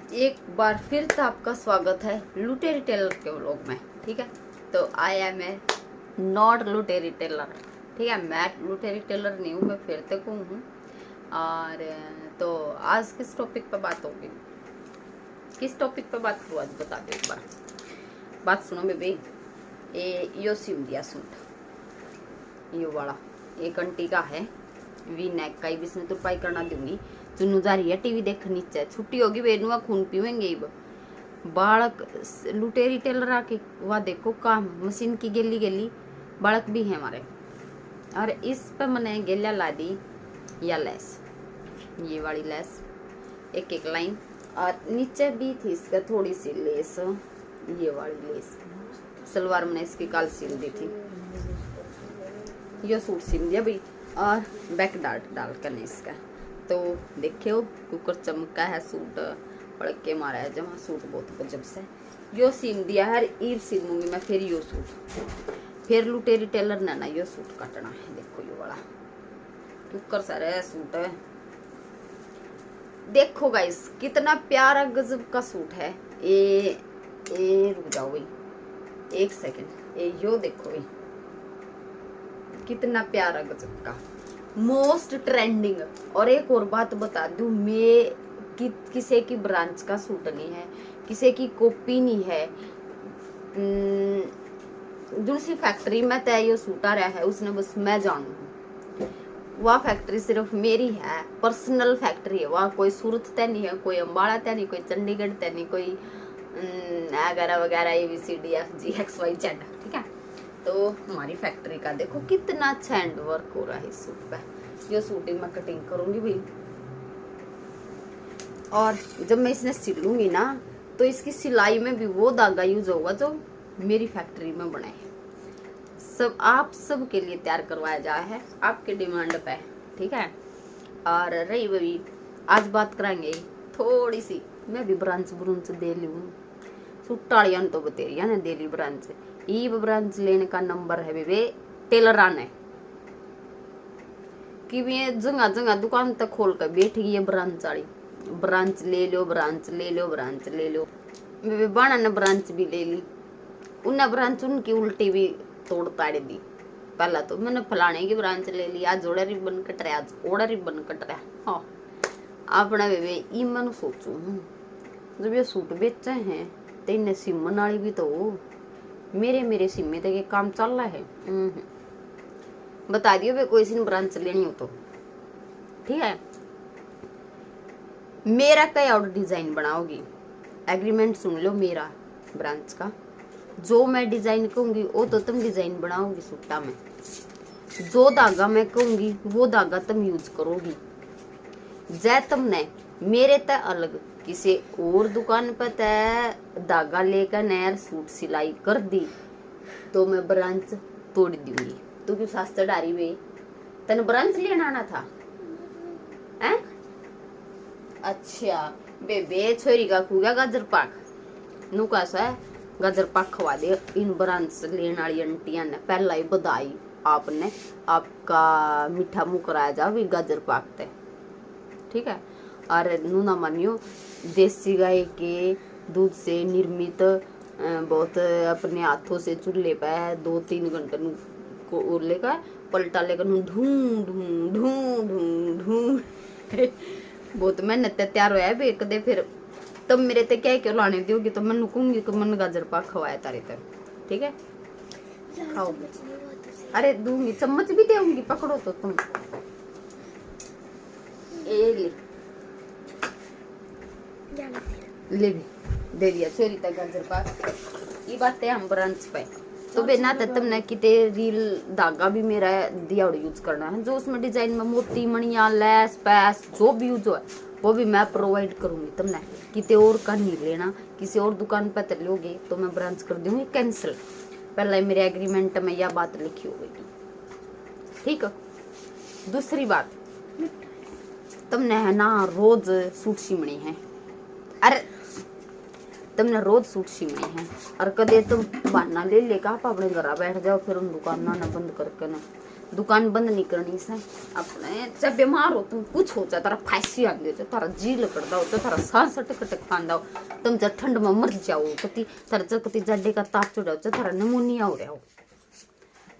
एक बार फिर से आपका स्वागत है लुटेरी टेलर के व्लॉग में। ठीक है, तो आई एम ए नॉट लुटेरी टेलर। ठीक है, मैं लुटेरी टेलर नहीं हूँ, मैं फिर तक हूँ। और तो आज किस टॉपिक पे बात होगी, किस टॉपिक पे बात करूँ आज, बता दो एक बार। बात सुनो बेबी, यो सिम दिया सूट, यो वाला एक आंटी का है, वी नेक का ही, इसमें तुरपाई करना दूंगी। चुनू जा रही है टीवी देखनी चाहिए, छुट्टी होगी बेनुआ खून पीवेंगे। बालक लुटेरी टेलर आके वह देखो काम मशीन की गेली गेली बालक भी है हमारे। और इस पे मैंने गेलिया ला दी या लेस, ये वाली लेस एक एक लाइन, और नीचे भी थी इसका थोड़ी सी लेस, ये वाली लेस सलवार मैंने इसकी काल सिल दी थी। ये सूट सिल दिया भाई, और बैक डाल कर नहीं इसका। तो देखियो कुकर चमका है, सूट पड़क के मारा है जमा, सूट बहुत गजब से यो सीम दिया है। ईर सीमूंगी मैं फिर यो सूट, फिर लुटेरी टेलर ने ना यो सूट काटना है। देखो यो वाला कुकर सारा सूट है, देखो गाइस कितना प्यारा गजब का सूट है। ए रुक जाओ भाई एक सेकंड, यो देखो भाई कितना प्यारा गजब का, मोस्ट ट्रेंडिंग। और एक और बात बता दूं, मैं किसी की ब्रांच का सूट नहीं है, किसी की कॉपी नहीं है। दूसरी फैक्ट्री में तय ये सूट आ रहा है, उसने बस मैं जानू, वह फैक्ट्री सिर्फ मेरी है, पर्सनल फैक्ट्री है। वह कोई सूरत तय नहीं है, कोई अम्बाड़ा तय नहीं, कोई चंडीगढ़ तय नहीं, कोई वगैरह वगैरह ABCDFGXYZ। ठीक है, तो हमारी फैक्ट्री का देखो कितना अच्छा हैंड वर्क हो रहा है इस सूट पे। ये सूटिंग में कटिंग करूंगी भाई, और जब मैं इसने सिलूंगी ना तो इसकी सिलाई में भी वो धागा यूज होगा जो मेरी फैक्ट्री में बने है। सब आप सब के लिए तैयार करवाया जाए है, आपके डिमांड पे। ठीक है, और रही भाई आज बात करेंगे थोड़ी सी, मैं भी ब्रांच ब्रुंच दे लूँ सुट्टाड़ियां तो बतेरिया ने डेली ब्रांच, ई ब्रांच लेने का नंबर है बेबे टेलर आने कि भी जगह जगह दुकान तक खोल कर बैठ गई है ब्रांच वाली। ब्रांच ले लो, ब्रांच ले लो, ब्रांच ले लो। बेबे बाणा ने ब्रांच भी ले ली, उन्हें ब्रांच उनकी उल्टी भी तोड़ ताड़ दी। पहला तो मैंने फलाने की ब्रांच ले ली, आज जोड़ा रिबन कट रहा, आज ओड़ा रिबन कट रहा। हाँ अपना बेबे ई मैं सोचू जब ये सूट बेचे हैं तो इन्हें सिमन वाली भी तो मेरे सिम्मे तक एक काम चल रहा है। बता दियो भाई कोई सी ब्रांच लेनी हो तो। ठीक है, मेरा कई और डिजाइन बनाओगी, एग्रीमेंट सुन लो मेरा ब्रांच का, जो मैं डिजाइन कहूंगी वो तो तुम डिजाइन बनाओगी सूटा में, जो धागा मैं कहूंगी वो धागा तुम यूज करोगी। जै तुमने मेरे तय अलग किसी और दुकान पर तय धागा लेकर नया सूट सिलाई कर दी तो मैं ब्रांच तोड़ दूंगी। तू क्यों शास्त्र डारी वे, तेन ब्रांच लेना आना था हैं? अच्छा बेबे छोरी का खूगा गाजर पाक नु कैसा है, गाजर पाक खवा दे इन ब्रांच लेने वाली आंटियां ने। पहला ही बधाई आपने, आपका मीठा मुंह कराया जा भी गाजर पाक ते। ठीक है, और नू ना मानियो देसी गाय के दूध से निर्मित बहुत अपने हाथों से चूल्हे पे 2-3 घंटे को लेकर पलटा लेकर ढूं ढूं ढूं ढूं ढूं बहुत मेहनत तैयार होया है कदे। फिर तब मेरे ते क्या क्यों लाने दोगी, तो मैं नुकूंगी कि मन गाजर पाक खवाया तारे तर। ठीक है, खाओ। अरे दूंगी, चम्मच भी दूंगी, पकड़ो तो तुम। ले भी दे दिया छोरी तक गाजर पाक। ये बात है हम ब्रांच पे तो बिना तुमने किते रील धागा भी मेरा दिया यूज करना है, जो उसमें डिजाइन में मोती मणिया लेस पैस जो भी यूज है वो भी मैं प्रोवाइड करूंगी। तुमने किते और का नहीं लेना, किसी और दुकान पर लोगे तो मैं ब्रांच कर दूंगी कैंसिल। पहले मेरे एग्रीमेंट में यह बात लिखी हो गई। ठीक है, दूसरी बात, तुमने है ना रोज सूट सिमणी है, अरे तुमने रोज सूट सिमणी है, और कदे तुम बहाना ले लेकर आप अपने घर बैठ जाओ, फिर उन दुकान ना बंद करके ना दुकान बंद नहीं करनी से अपने जब बीमार हो तुम कुछ हो जा तारा फांसी आ गई तारा जी लकड़दा हो तारा सांस अटक खांदा हो तुम जब ठंड में मर जाओ कति तारा जब कति जाडे का ताप चढ़ाओ तारा निमोनिया हो रहा हो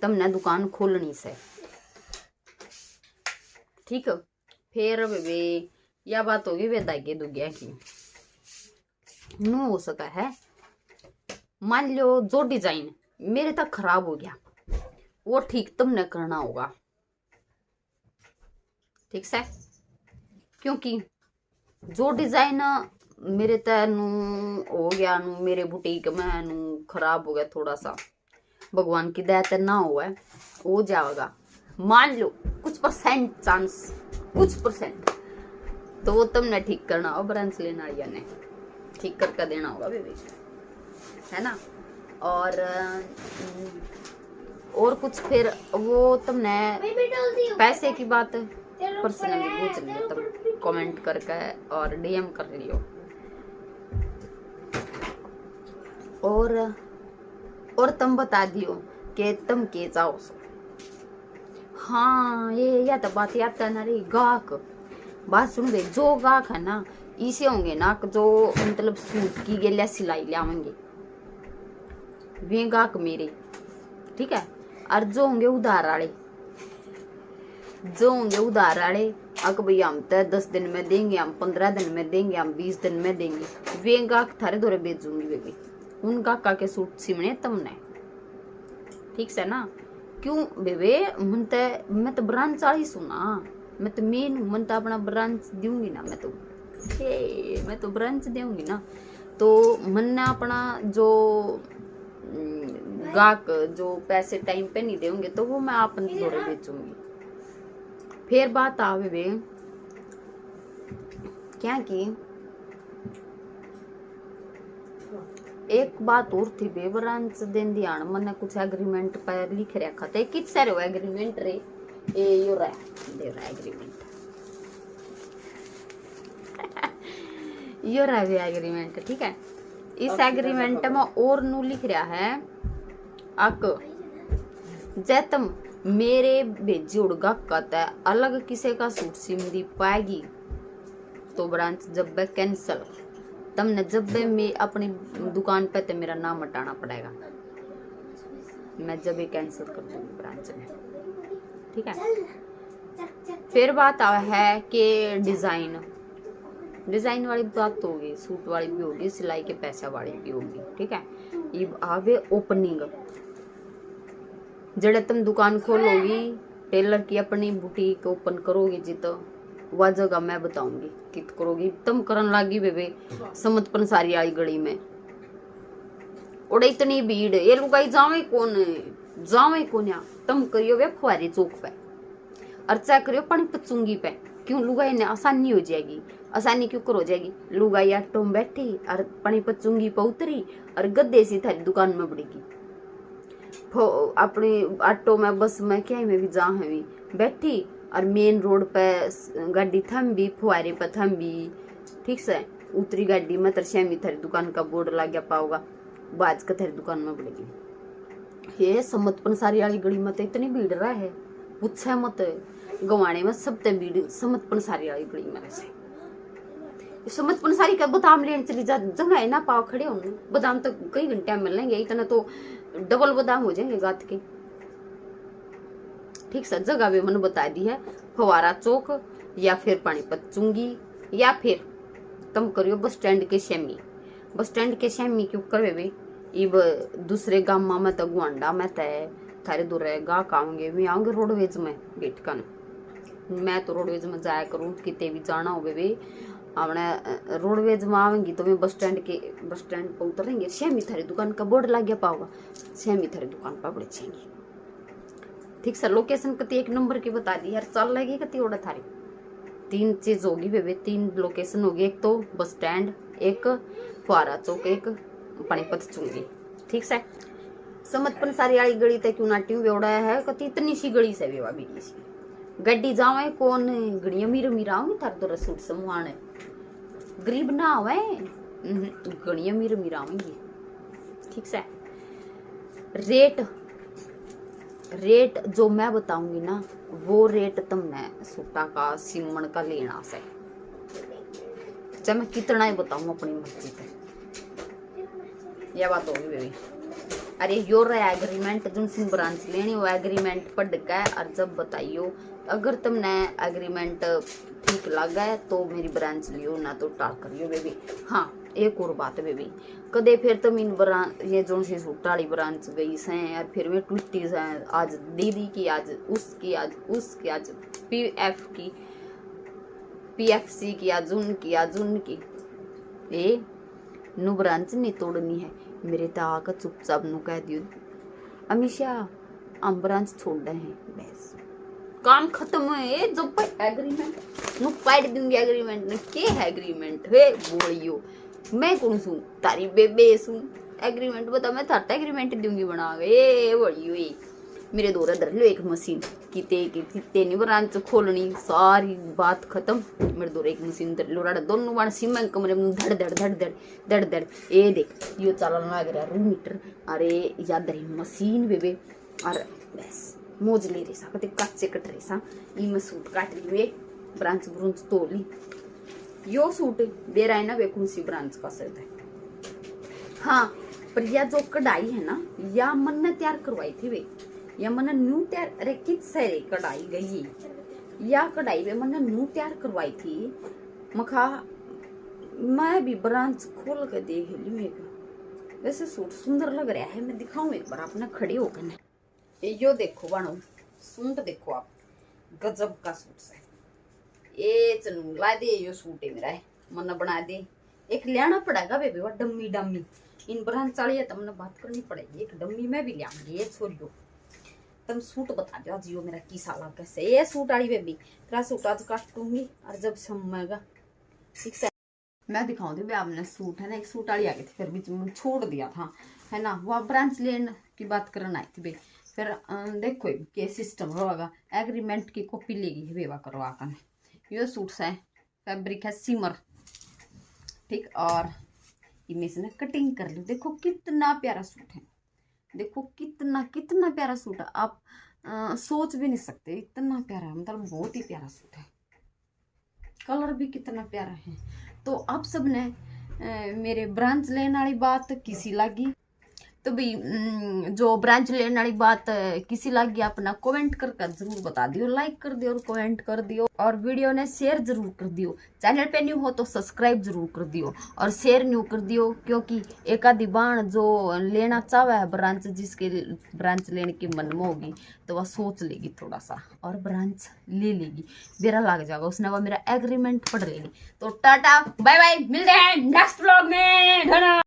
तुमने दुकान खोलनी से ठीक है। फिर बेबे या बात होगी वे दागे दुगिया की नो हो सका है। मान लो जो डिजाइन मेरे तक खराब हो गया वो ठीक तुमने करना होगा ठीक से, क्योंकि जो डिजाइन मेरे तैनू हो गया नू मेरे बुटीक में नू खराब हो गया थोड़ा सा भगवान की दया ते ना हुआ है हो जाएगा मान लो कुछ परसेंट चांस कुछ परसेंट तो वो तुमने ठीक करना होगा ब्रांच लेना ने ठीक करके देना होगा बेबी है ना। और कुछ फिर वो तुमने पैसे की बात पर्सनली पूछ लियो तुम कमेंट करके और डीएम कर लियो और तुम बता दियो कि तुम के जाओ सो। हाँ ये या तो बात याद करना रही गाहक बात सुन गई जो गाहक है ना इसे होंगे ना जो मतलब सूट की गेलिया सिलाई लावेंगे वे गाहक मेरे ठीक है। और जो होंगे उधार वाले अक भैया हम तो 10 दिन में देंगे हम 15 दिन में देंगे हम 20 दिन में देंगे वे गाहक थारे दौरे बेचूंगी बेबी उन गाहका के सूट सिमने तुमने ठीक से ना। क्यों बेबे मैं तो ब्रांच वाली सुना मैं तो मेन मन तो अपना ब्रांच दूंगी ना मैं तो ब्रांच दूंगी ना तो मन अपना जो गाहक जो पैसे टाइम पे नहीं देंगे तो वो मैं अपने दौरे बेचूंगी। फिर बात आवे बे क्या की एक बात और थी बे ब्रांच देन ध्यान मैंने कुछ एग्रीमेंट पर लिख रखा था कित सारे हो एग्रीमेंट रे ए यो रहा दे रहा एग्रीमेंट यो रहा भी एग्रीमेंट ठीक है। इस एग्रीमेंट में और नू लिख रहा है अक जै तुम मेरे भेजी उड़गा कहता है अलग किसी का सूट सिम दी पाएगी तो ब्रांच जब कैंसल तुमने जब मैं अपनी दुकान पे तो मेरा नाम हटाना पड़ेगा मैं जब कैंसिल कर दूंगी ब्रांच में ठीक है। फिर बात है कि डिजाइन वाली बात तो होगी सूट वाली भी होगी सिलाई के पैसा वाली भी होगी ठीक है। ये आवे ओपनिंग जड़े तुम दुकान खोलोगी टेलर की अपनी बुटीक ओपन करोगी जी तो वह जगह मैं बताऊंगी कित करोगी तुम करन लागी बेबे समत पंसारी आई गली में उड़े इतनी भीड़ ये लुगाई जावे कौन या तुम करियो वे फुआरी चौक पे अर्चा करियो पानी पचूंगी पे क्यों लुगाई ने आसानी हो जाएगी आसानी क्यों हो जाएगी लुगाई ऑटो में बैठी और पानी पचूंगी पे उतरी और गद्दे सी थारी दुकान में बढ़ेगी अपनी ऑटो में बस में क्या में भी जा है बैठी और मेन रोड पे गाड़ी थम्बी फुआरे पे थम्बी ठीक से उतरी गाड़ी में तरश्यामी थारी दुकान का बोर्ड लग गया पाओगा बाज का थारी दुकान में बढ़ेगी। ये समत पंसारी वाली गली में तो इतनी भीड़ रहा है पूछे मत गवाने में सब ते भीड़ समत पंसारी वाली गली में रहे समत पंसारी का बादाम लेने चली जा जगह है ना पाव खड़े होने बादाम तो कई घंटे में मिलेंगे इतना तो डबल बादाम हो जाएंगे गात के ठीक से। जगह भी मैंने बता दी है फवारा चौक या फिर पानीपत चुंगी या फिर तुम करियो बस स्टैंड के शेमी क्यों करवे भाई इब दूसरे गाँव में तो गुआंडा में तय थारे दूर गा आऊंगे मैं आऊंगे रोडवेज में गेट का मैं तो रोडवेज में जाया करूँ कितने भी जाना हो भाई अपने रोडवेज में आवेंगी तो मैं बस स्टैंड पर उतरेंगे शेमी थारी दुकान का बोर्ड लग गया पाओगा शेमी थारी दुकान पर बड़े छेंगी ठीक सर। लोकेशन कति एक नंबर की बता दी यार चल लगी कति ओडा थारी 3 चीज होगी बेबे 3 लोकेशन होगी एक तो बस स्टैंड एक फुआरा चौक एक पानीपत चुंगी ठीक से। समत पंसारी वाली गली तक क्यों नाट्यू बेवड़ा है कति इतनी सी गली से बेवा बीड़ी सी गड्डी जावे कौन गड़िया मीर आऊंगी थार तो रसूट समूहाने गरीब ना आवे गड़िया मीर आवेंगी ठीक से। रेट रेट जो मैं बताऊंगी ना वो रेट तुमने सूटा का सिमण का लेना से, चाहे मैं कितना ही बताऊं अपनी मर्जी पे। यह बात होगी बेबी। अरे यो रहा एग्रीमेंट जो सिम ब्रांच लेनी वो एग्रीमेंट पढ़ के और जब बताइयो, अगर तुमने एग्रीमेंट ठीक लगा है तो मेरी ब्रांच लियो, ना तो टाल करियो बेबी। हाँ एक और बात बेबी, कदे फिर तुम इन ब्रांच ये जो सी सूट वाली ब्रांच गई से और फिर वे ट्विटी से आज दीदी की, आज उसकी, आज उसकी, आज पीएफ की, पीएफसी की, आज उनकी, आज उनकी। ए नु ब्रांच नहीं तोड़नी है मेरे तो आकर चुपचाप नु कह दियो अमीशा हम ब्रांच छोड़ रहे हैं, बस काम खत्म है। जब पर एग्रीमेंट नु पाइट दूंगी, एग्रीमेंट ने के है एग्रीमेंट वे बोलियो मैं कौन सू तारी बेबे सू एग्रीमेंट बता, मैं थाटा एग्रीमेंट दूंगी बना ए बोलियो ए मेरे दौरा धर लो एक मशीन किते नहीं ब्रांच खोलनी, सारी बात खत्म। मेरे दौरे एक मशीन धर लो राडा दोनों बाण सिम कमरे में धड़ धड़ धड़ धड़ धड़ धड़। ए देख यो चलन लग रहा रूम मीटर, अरे याद रही मशीन बेबे और बस मौज ले रही सा कते कच्चे कट रही सा। ई मैं सूट काट ली वे ब्रांच ब्रुंच तोड़ ली। यो सूट दे रहा है ना वे कौन सी ब्रांच का सेट है। हाँ पर यह जो कढ़ाई है ना या मन ने तैयार करवाई थी वे, या मन न्यू तैयार, अरे कित से कढ़ाई गई या कढ़ाई वे मन न्यू तैयार करवाई थी। मखा मैं भी ब्रांच खोल के देख लूं एक, वैसे सूट सुंदर लग रहा है, मैं दिखाऊं एक बार अपने खड़ी होकर। यो देखो बानो सूट देखो आप, गजब का सूट है। ए चनू ला दे यो सूट है मेरा है, मन बना दे। एक लेना पड़ेगा बेबी वो डम्मी डम्मी, इन ब्रांच वाली है तुमने बात करनी पड़ेगी, एक डम्मी मैं भी लियाऊंगी। ये छोड़ियो तुम सूट बता दो जियो मेरा की साला कैसे ये सूट वाली बेबी, तेरा सूट आज काटूंगी और जब समझेगा ठीक से मैं दिखाऊं दी। आपने सूट है ना एक सूट वाली आ गई थी फिर बीच में छोड़ दिया था है ना, वो ब्रांच लेन की बात करना आई थी बे। फिर देखो के सिस्टम होगा, एग्रीमेंट की कॉपी लेगी बेवा करवा कर। ये सूट है फैब्रिक है सिमर ठीक, और इमेज ने कटिंग कर ली। देखो कितना प्यारा सूट है, देखो कितना कितना प्यारा सूट है, आप सोच भी नहीं सकते इतना प्यारा है, मतलब बहुत ही प्यारा सूट है। कलर भी कितना प्यारा है। तो आप सब ने मेरे ब्रांच लेने वाली बात किसी लगी तो भी जो ब्रांच लेने वाली बात किसी लगी अपना कमेंट करके जरूर बता दियो, लाइक कर दियो और कमेंट कर दियो, और वीडियो ने शेयर जरूर कर दियो। चैनल पे न्यू हो तो सब्सक्राइब जरूर कर दियो और शेयर न्यू कर दियो, क्योंकि एक आधी बाण जो लेना चाहे है ब्रांच, जिसके ब्रांच लेने की मन में होगी तो वह सोच लेगी थोड़ा सा और ब्रांच ले लेगी, मेरा लग जाएगा उसने, वह मेरा एग्रीमेंट पढ़ लेगी। तो टाटा बाय बाय, मिलते हैं नेक्स्ट व्लॉग में।